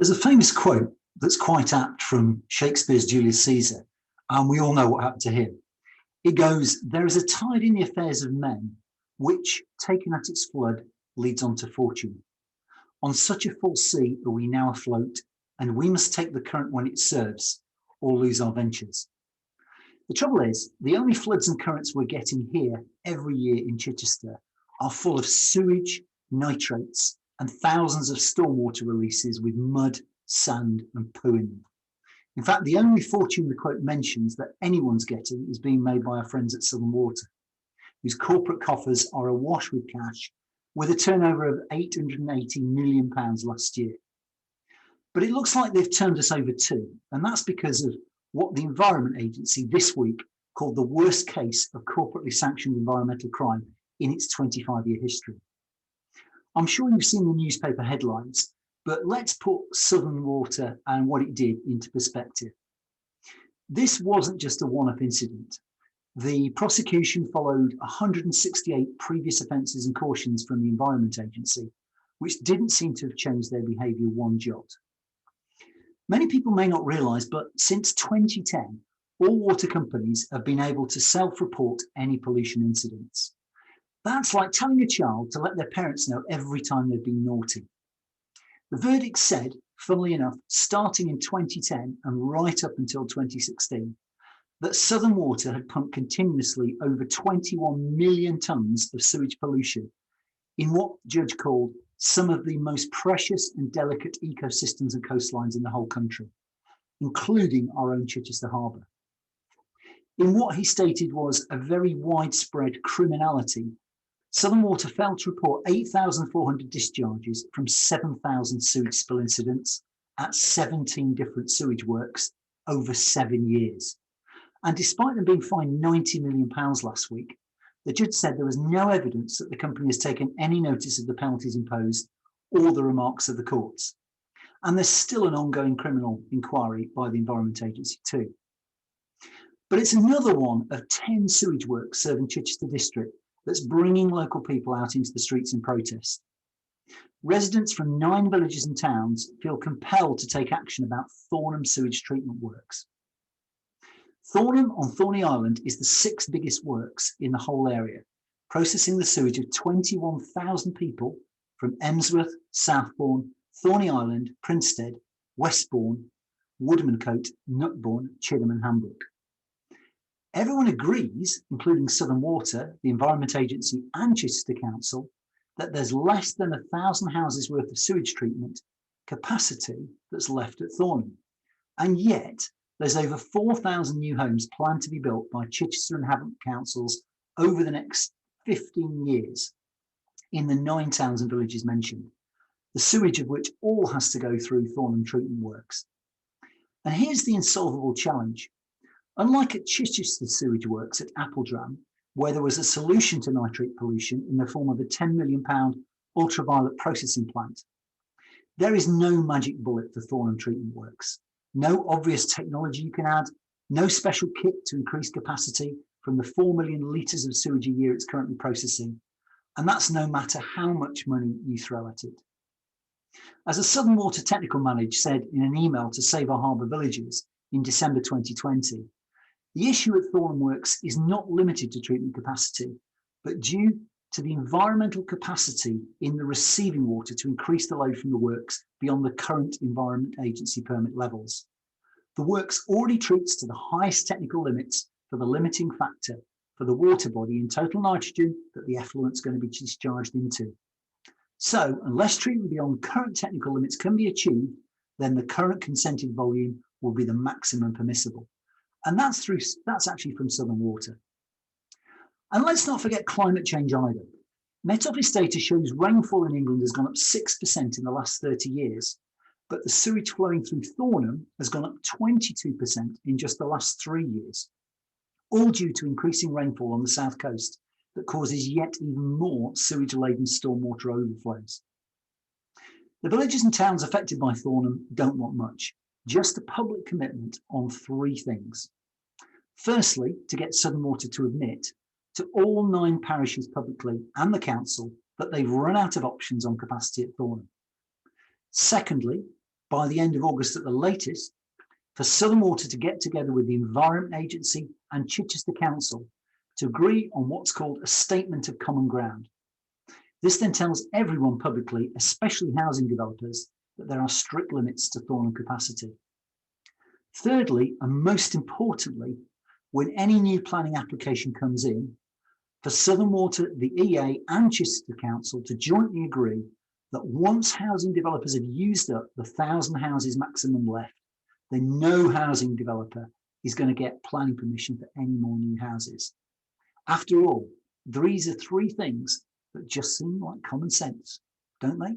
There's a famous quote that's quite apt from Shakespeare's Julius Caesar, and we all know what happened to him. It goes, "There is a tide in the affairs of men, which, taken at its flood, leads on to fortune. On such a full sea are we now afloat, and we must take the current when it serves, or lose our ventures." The trouble is, the only floods and currents we're getting here every year in Chichester are full of sewage, nitrates, and thousands of stormwater releases with mud, sand, and poo in them. In fact, the only fortune the quote mentions that anyone's getting is being made by our friends at Southern Water, whose corporate coffers are awash with cash, with a turnover of £880 million last year. But it looks like they've turned us over too, and that's because of what the Environment Agency this week called the worst case of corporately sanctioned environmental crime in its 25-year history. I'm sure you've seen the newspaper headlines, but let's put Southern Water and what it did into perspective. This wasn't just a one-off incident. The prosecution followed 168 previous offences and cautions from the Environment Agency, which didn't seem to have changed their behaviour one jot. Many people may not realise, but since 2010, all water companies have been able to self-report any pollution incidents. That's like telling a child to let their parents know every time they've been naughty. The verdict said, funnily enough, starting in 2010 and right up until 2016, that Southern Water had pumped continuously over 21 million tonnes of sewage pollution in what the judge called some of the most precious and delicate ecosystems and coastlines in the whole country, including our own Chichester Harbour. In what he stated was a very widespread criminality, Southern Water failed to report 8,400 discharges from 7,000 sewage spill incidents at 17 different sewage works over 7 years. And despite them being fined £90 million last week, the judge said there was no evidence that the company has taken any notice of the penalties imposed or the remarks of the courts. And there's still an ongoing criminal inquiry by the Environment Agency too. But it's another one of 10 sewage works serving Chichester District that's bringing local people out into the streets in protest. Residents from 9 villages and towns feel compelled to take action about Thornham sewage treatment works. Thornham on Thorney Island is the 6th biggest works in the whole area, processing the sewage of 21,000 people from Emsworth, Southbourne, Thorney Island, Prinsted, Westbourne, Woodmancote, Nutbourne, Chidham and Hambrook. Everyone agrees, including Southern Water, the Environment Agency and Chichester Council, that there's less than 1,000 houses worth of sewage treatment capacity that's left at Thornham. And yet, there's over 4,000 new homes planned to be built by Chichester and Havant councils over the next 15 years in the 9 towns and villages mentioned, the sewage of which all has to go through Thornham treatment works. And here's the insolvable challenge. Unlike at Chichester sewage works at Appledram, where there was a solution to nitrate pollution in the form of a £10 million ultraviolet processing plant, there is no magic bullet for Thornham treatment works. No obvious technology you can add, no special kit to increase capacity from the 4 million litres of sewage a year it's currently processing, and that's no matter how much money you throw at it. As a Southern Water technical manager said in an email to Save Our Harbour Villages in December 2020, the issue at Thornham Works is not limited to treatment capacity, but due to the environmental capacity in the receiving water to increase the load from the works beyond the current Environment Agency permit levels. The works already treats to the highest technical limits for the limiting factor for the water body in total nitrogen that the effluent is going to be discharged into. So, unless treatment beyond current technical limits can be achieved, then the current consented volume will be the maximum permissible. And that's actually from Southern Water. And let's not forget climate change either. Met Office data shows rainfall in England has gone up 6% in the last 30 years, but the sewage flowing through Thornham has gone up 22% in just the last 3 years, all due to increasing rainfall on the south coast that causes yet even more sewage-laden stormwater overflows. The villages and towns affected by Thornham don't want much, just a public commitment on 3 things. Firstly, to get Southern Water to admit to all 9 parishes publicly and the council that they've run out of options on capacity at Thornham. Secondly, by the end of August at the latest, for Southern Water to get together with the Environment Agency and Chichester Council to agree on what's called a statement of common ground. This then tells everyone publicly, especially housing developers, that there are strict limits to Thornham capacity. Thirdly, and most importantly, when any new planning application comes in, for Southern Water, the EA and Chichester Council to jointly agree that once housing developers have used up the 1,000 houses maximum left, then no housing developer is going to get planning permission for any more new houses. After all, these are three things that just seem like common sense, don't they?